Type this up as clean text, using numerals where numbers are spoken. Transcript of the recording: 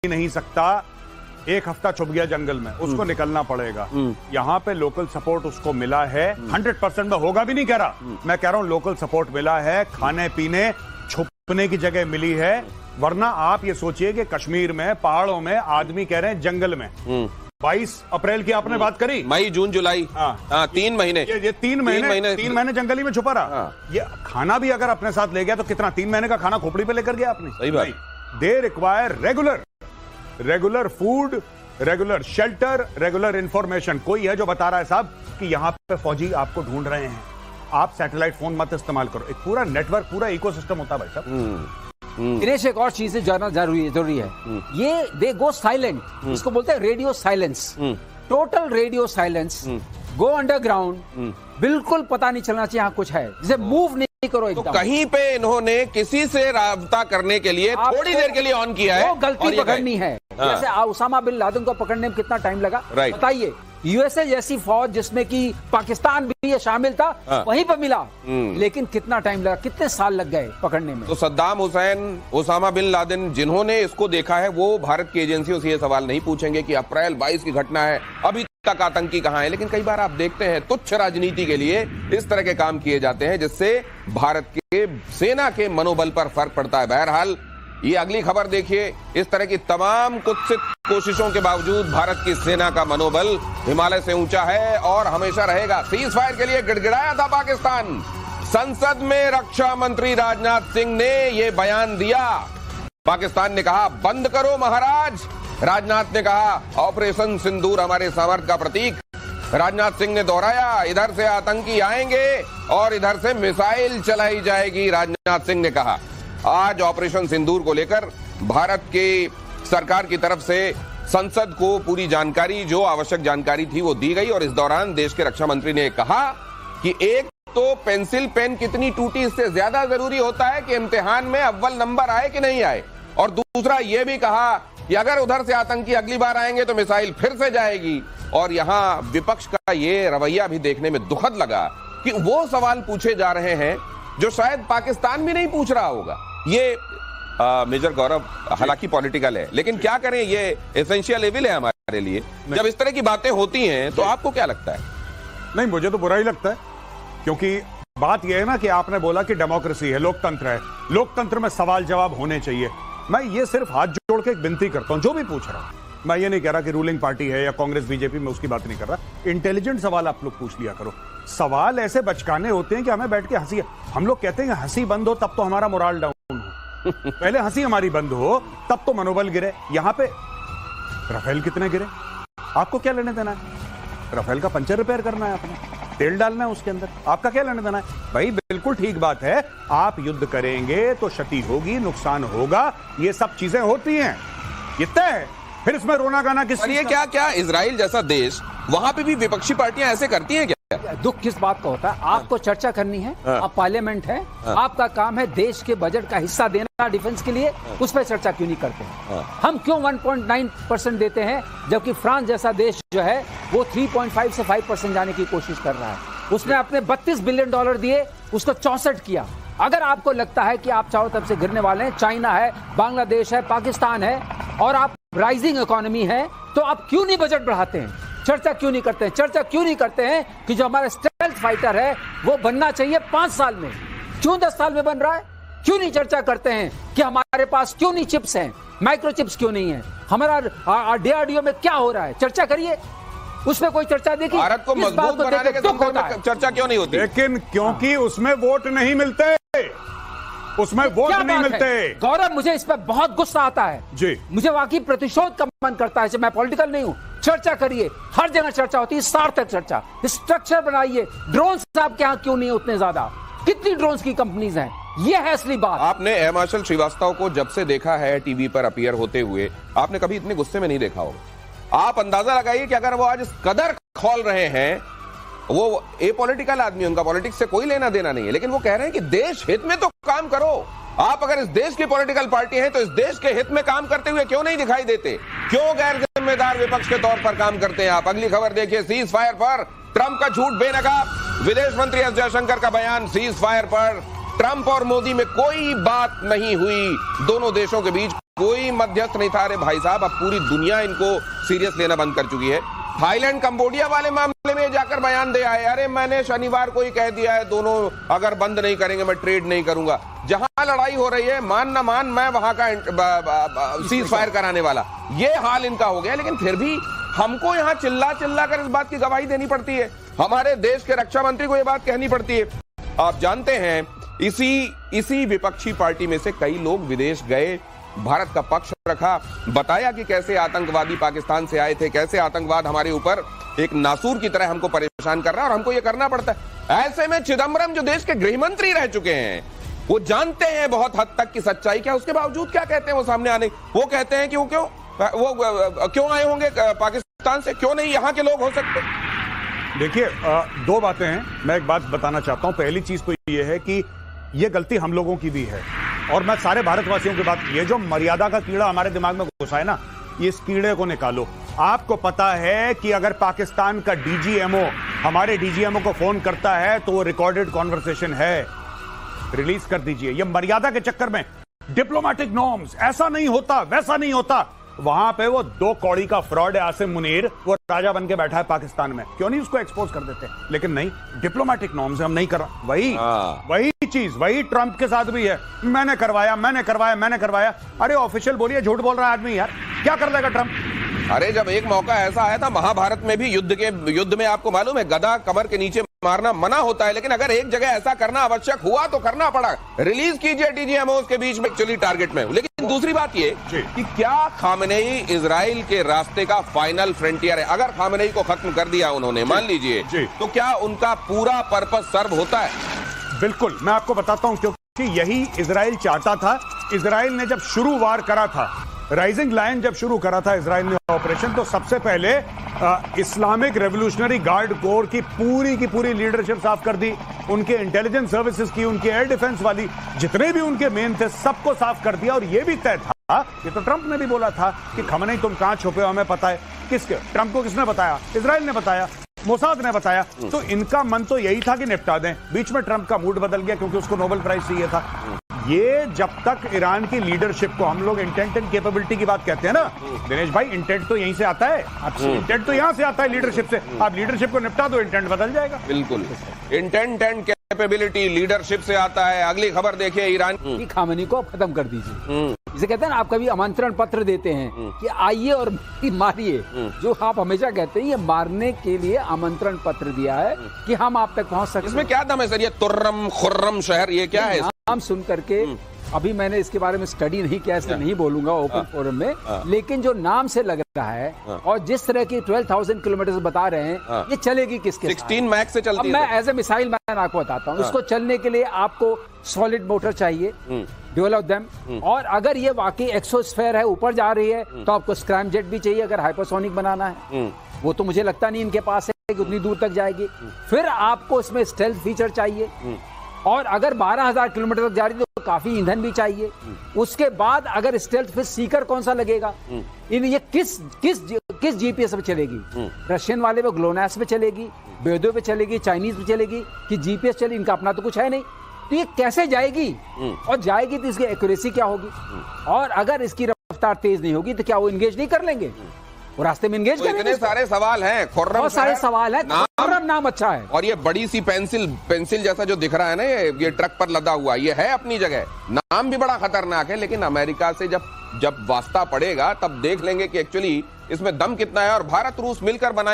नहीं सकता, एक हफ्ता छुप गया जंगल में, उसको निकलना पड़ेगा। यहाँ पे लोकल सपोर्ट उसको मिला है, 100% में होगा भी नहीं कह रहा, मैं कह रहा हूँ लोकल सपोर्ट मिला है, खाने पीने छुपने की जगह मिली है। वरना आप ये सोचिए कि कश्मीर में पहाड़ों में आदमी कह रहे हैं जंगल में 22 अप्रैल की आपने बात करी, मई जून जुलाई, हाँ 3 महीने, ये 3 महीने जंगली में छुपा रहा। ये खाना भी अगर अपने साथ ले गया तो कितना, 3 महीने का खाना खोपड़ी पे लेकर गया आपने? सही बात। They require regular food, regular shelter, regular information. कोई है जो बता रहा है साहब कि यहाँ पे फौजी आपको ढूंढ रहे हैं, आप सैटेलाइट फोन मत इस्तेमाल करो। एक पूरा नेटवर्क, पूरा इकोसिस्टम होता है भाई साहब। दिनेश, एक और चीज जानना जरूरी है, ये दे गो साइलेंट, इसको बोलते हैं radio silence, total radio silence, go underground, बिल्कुल पता नहीं चलना चाहिए यहाँ कुछ है, जिसे मूव नहीं करो एकदम। तो कहीं पे इन्होंने किसी से राब्ता करने के लिए थोड़ी देर के लिए ऑन किया है, वो गलती पकड़नी है। जैसे उसामा बिन लादेन को पकड़ने में कितना टाइम लगा बताइए। यूएसए जैसी फौज जिसमें कि पाकिस्तान भी शामिल था, वहीं पर मिला, लेकिन कितना टाइम लगा, कितने साल लग गए पकड़ने में। तो Saddam Hussein, Osama bin Laden जिन्होंने इसको देखा है, वो भारत की एजेंसियों से ये सवाल नहीं पूछेंगे कि अप्रैल 22 की घटना है, अभी तक आतंकी कहां है। लेकिन कई बार आप देखते हैं तुच्छ राजनीति के लिए इस तरह के काम किए जाते हैं, जिससे भारत के सेना के मनोबल पर फर्क पड़ता है। बहरहाल ये अगली खबर देखिए, इस तरह की तमाम कुत्सित कोशिशों के बावजूद भारत की सेना का मनोबल हिमालय से ऊंचा है और हमेशा रहेगा। सीज फायर के लिए गिड़गिड़ाया था पाकिस्तान। संसद में रक्षा मंत्री राजनाथ सिंह ने यह बयान दिया। पाकिस्तान ने कहा बंद करो महाराज, राजनाथ ने कहा ऑपरेशन सिंदूर हमारे सामर्थ्य का प्रतीक। राजनाथ सिंह ने दोहराया इधर से आतंकी आएंगे और इधर से मिसाइल चलाई जाएगी। राजनाथ सिंह ने कहा आज ऑपरेशन सिंदूर को लेकर भारत के सरकार की तरफ से संसद को पूरी जानकारी, जो आवश्यक जानकारी थी, वो दी गई। और इस दौरान देश के रक्षा मंत्री ने कहा कि एक तो पेंसिल पेन कितनी टूटी, इससे ज्यादा जरूरी होता है कि इम्तिहान में अव्वल नंबर आए कि नहीं आए। और दूसरा ये भी कहा कि अगर उधर से आतंकी अगली बार आएंगे तो मिसाइल फिर से जाएगी। और यहां विपक्ष का ये रवैया भी देखने में दुखद लगा कि वो सवाल पूछे जा रहे हैं जो शायद पाकिस्तान भी नहीं पूछ रहा होगा। ये मेजर गौरव, हालांकि पॉलिटिकल है, लेकिन क्या करें, ये एसेंशियल एविल है हमारे लिए। जब इस तरह की बातें होती हैं तो आपको क्या लगता है? नहीं, मुझे तो बुरा ही लगता है, क्योंकि बात यह है ना कि आपने बोला कि डेमोक्रेसी है, लोकतंत्र है, लोकतंत्र में सवाल जवाब होने चाहिए। मैं ये सिर्फ हाथ जोड़ के एक विनती करता हूं, जो भी पूछ रहा हूं, मैं ये नहीं कह रहा कि रूलिंग पार्टी है या कांग्रेस बीजेपी, में उसकी बात नहीं कर रहा। इंटेलिजेंट सवाल आप लोग पूछ लिया करो। सवाल ऐसे बचकाने होते हैं कि हमें बैठ के हंसी, हम लोग कहते हैं हंसी बंद हो तब तो हमारा मोराल डाउन हो। पहले हंसी हमारी बंद हो तब तो मनोबल गिरे। यहां पे राफेल कितने गिरे, आपको क्या लेने देना है? राफेल का पंचर रिपेयर करना है, अपने तेल डालना है उसके अंदर, आपका क्या लेने देना है भाई? बिल्कुल ठीक बात है, आप युद्ध करेंगे तो क्षति होगी, नुकसान होगा, ये सब चीजें होती हैं, ये तय है। फिर इसमें रोना गाना किस? ये क्या इजराइल जैसा देश, वहां पे भी विपक्षी पार्टियां ऐसे करती हैं क्या? दुख किस बात का होता है? आपको चर्चा करनी है, आप पार्लियामेंट है, आपका काम है देश के बजट का हिस्सा देना डिफेंस के लिए, उस पर चर्चा क्यों नहीं करते हैं? हम क्यों 1.9% देते हैं, जबकि फ्रांस जैसा देश जो है वो 3.5 से 5% जाने की कोशिश कर रहा है। उसने अपने $32 बिलियन दिए, उसको 64 किया। अगर आपको लगता है कि आप चारों तरफ से गिरने वाले हैं, चाइना है, बांग्लादेश है, पाकिस्तान है, और आप राइजिंग इकोनॉमी है, तो आप क्यों नहीं बजट बढ़ाते हैं? चर्चा क्यों नहीं करते हैं? चर्चा क्यों नहीं करते हैं कि जो हमारा स्टेल्थ फाइटर है वो बनना चाहिए 5 साल में, क्यों 10 साल में बन रहा है? क्यों नहीं चर्चा करते हैं कि हमारे पास क्यों नहीं चिप्स हैं, माइक्रो चिप्स क्यों नहीं है, हमारा DRDO में क्या हो रहा है? चर्चा करिए, उसमें कोई चर्चा देखिए। भारत को मजबूत बनाने के संदर्भ में चर्चा क्यों नहीं होती? लेकिन क्योंकि उसमें वोट नहीं मिलते, उसमें वोट नहीं मिलते। गौरव, मुझे इस पर बहुत गुस्सा आता है जी, मुझे वाकई प्रतिशोध का मन करता है। मैं पॉलिटिकल नहीं हूं, चर्चा करिए, हर जगह चर्चा होती है, सार्थक चर्चा, स्ट्रक्चर बनाइए। ड्रोन्स आपके यहाँ क्यों नहीं उतने ज्यादा? कितनी ड्रोन्स की कंपनीज हैं? ये है असली बात। आपने एयर मार्शल श्रीवास्तव को जब से देखा है टीवी पर अपीयर होते हुए, आपने कभी इतने गुस्से में नहीं देखा होगा। आप अंदाजा लगाइए कि अगर वो आज इस कदर खोल रहे हैं, वो एपॉलिटिकल आदमी, उनका पॉलिटिक्स से कोई लेना देना नहीं है, लेकिन वो कह रहे हैं कि देश हित में तो काम करो। आप अगर इस देश की पॉलिटिकल पार्टी हैं तो इस देश के हित में काम करते हुए क्यों नहीं दिखाई देते? क्यों गैर जिम्मेदार विपक्ष के तौर पर काम करते हैं आप? अगली खबर देखिए, सीज फायर पर ट्रंप का झूठ बेनकाब। विदेश मंत्री एस जयशंकर का बयान, सीज फायर पर ट्रंप और मोदी में कोई बात नहीं हुई, दोनों देशों के बीच कोई मध्यस्थ नहीं था। अरे भाई साहब, अब पूरी दुनिया इनको सीरियस लेना बंद कर चुकी है। थाईलैंड कंबोडिया वाले मामले में जाकर बयान दे आए, अरे मैंने शनिवार को ही कह दिया है दोनों अगर बंद नहीं करेंगे मैं ट्रेड नहीं करूंगा। जहां लड़ाई हो रही है, मान ना मान, मैं वहां का सीज फायर कराने वाला, ये हाल इनका हो गया। लेकिन फिर भी हमको यहां चिल्ला चिल्ला कर इस बात की गवाही देनी पड़ती है, हमारे देश के रक्षा मंत्री को यह बात कहनी पड़ती है। आप जानते हैं इसी विपक्षी पार्टी में से कई लोग विदेश गए, भारत का पक्ष रखा, बताया कि कैसे आतंकवादी पाकिस्तान से आए थे, कैसे आतंकवाद हमारे ऊपर एक नासूर की तरह हमको परेशान कर रहा है और हमको ये करना पड़ता है। ऐसे में चिदम्बरम जो देश के गृह मंत्री रह चुके हैं, वो जानते हैं बहुत हद तक की सच्चाई क्या, उसके बावजूद क्या कहते हैं वो सामने आने, वो कहते हैं कि वो क्यों आए होंगे पाकिस्तान से, क्यों नहीं यहाँ के लोग हो सकते। देखिए, दो बातें हैं, मैं एक बात बताना चाहता हूं। पहली चीज तो ये है कि ये गलती हम लोगों की भी है और मैं सारे भारतवासियों की बात, ये जो मर्यादा का कीड़ा हमारे दिमाग में घुसा है ना, इस कीड़े को निकालो। आपको पता है कि अगर पाकिस्तान का डीजीएमओ हमारे डीजीएमओ को फोन करता है तो वो रिकॉर्डेड कॉन्वर्सेशन है, रिलीज कर दीजिए। ये मर्यादा के चक्कर में डिप्लोमेटिक नॉर्म्स, ऐसा नहीं होता वैसा नहीं होता। वहां पे वो 2 कौड़ी का फ्रॉड है आसिम मुनीर, वो राजा बन के बैठा है पाकिस्तान में, क्यों नहीं उसको एक्सपोज कर देते। लेकिन नहीं, डिप्लोमेटिक नॉर्म्स हम नहीं कर रहा। वही चीज वही ट्रंप के साथ भी है, मैंने करवाया। अरे ऑफिशियल बोलिए, झूठ बोल रहा है आदमी यार, क्या कर लेगा ट्रंप। अरे जब एक मौका ऐसा आया था महाभारत में भी, युद्ध में आपको मालूम है गदा कमर के नीचे मारना मना होता है, लेकिन अगर एक जगह ऐसा करना आवश्यक हुआ तो करना पड़ा। रिलीज कीजिए डीजीएमओ के बीच में, एक्चुअली टारगेट में। लेकिन दूसरी बात ये कि क्या खामेनेई इजराइल के रास्ते का फाइनल फ्रंटियर है। अगर खामेनेई को खत्म कर दिया उन्होंने, मान लीजिए, तो क्या उनका पूरा पर्पस सर्व होता है? बिल्कुल, मैं आपको बताता हूं, क्योंकि यही इजराइल चाहता था। इजराइल ने जब शुरुआत करा था, राइजिंग लायन जब शुरू करा था इजराइल ने ऑपरेशन, तो सबसे पहले इस्लामिक रेवोल्यूशनरी गार्ड कोर की पूरी लीडरशिप साफ कर दी, उनके इंटेलिजेंस सर्विसेज की, उनके एयर डिफेंस वाली, जितने भी उनके मेन थे सबको साफ कर दिया। और यह भी तय था, ये तो ट्रंप ने भी बोला था कि खमनेई तुम कहां छुपे हो हमें पता है। किसके? ट्रंप को किसने बताया? इजराइल ने बताया, मोसाद ने बताया। तो इनका मन तो यही था कि निपटा दें। बीच में ट्रंप का मूड बदल गया क्योंकि उसको नोबेल प्राइज चाहिए था। ये जब तक ईरान की लीडरशिप को, हम लोग इंटेंट एंड कैपेबिलिटी की बात कहते हैं ना दिनेश भाई, इंटेंट तो यहीं से आता है, इंटेंट तो यहां से आता है लीडरशिप से। आप लीडरशिप को निपटा दो, इंटेंट बदल जाएगा। बिल्कुल, इंटेंट एंड कैपेबिलिटी लीडरशिप से आता है। अगली खबर देखिए, ईरान की खामेनी को खत्म कर दीजिए। इसे कहते हैं ना, आप कभी आमंत्रण पत्र देते हैं कि आइए और मारिए, जो आप हमेशा कहते हैं, ये मारने के लिए आमंत्रण पत्र दिया है कि हम आप तक पहुंच सके। इसमें क्या दम है सर? ये तुर्रम खुर्रम शहर, ये क्या है? नाम सुन करके, अभी मैंने इसके बारे में स्टडी नहीं किया, इसलिए नहीं बोलूंगा ओपन फोरम में, लेकिन जो नाम से लग रहा है और जिस तरह की 12,000 किलोमीटर बता रहे हैं, ये चलेगी किसके? 16 मैक्स से चलती है। मैं एज ए मिसाइल मैन आपको बताता हूँ, इसको चलने के लिए आपको सॉलिड मोटर चाहिए, ड्यूल ऑफ देम, और अगर ये वाकई एक्सोस्फेयर है, ऊपर जा रही है, तो आपको स्क्रैम जेट भी चाहिए अगर हाइपरसोनिक बनाना है। वो तो मुझे लगता नहीं इनके पास है कि उतनी दूर तक जाएगी। फिर आपको इसमें स्टेल्थ फीचर चाहिए, और अगर 12,000 किलोमीटर तक जा रही तो काफी ईंधन भी चाहिए। उसके बाद अगर स्टेल्थ, फिर सीकर कौन सा लगेगा, ये किस जीपीएस पे चलेगी? रशियन वाले पे ग्लोनास पे चलेगी, बेदो पे चलेगी, चाइनीज पे चलेगी, कि जीपीएस चलेगी? इनका अपना तो कुछ है नहीं, तो ये कैसे जाएगी? और जाएगी तो इसकी एक्यूरेसी क्या होगी? और अगर इसकी रफ्तार तेज नहीं होगी तो क्या वो इंगेज नहीं कर लेंगे? वो रास्ते में इंगेज करेंगे? इतने सारे सवाल हैं, बहुत सारे सवाल है। नाम अच्छा है, और ये बड़ी सी पेंसिल जैसा जो दिख रहा है ना, ये ट्रक पर लदा हुआ, ये है अपनी जगह, नाम भी बड़ा खतरनाक है। लेकिन अमेरिका से जब वास्ता पड़ेगा तब देख लेंगे कि एक्चुअली इसमें दम कितना है। और भारत रूस मिलकर बनाए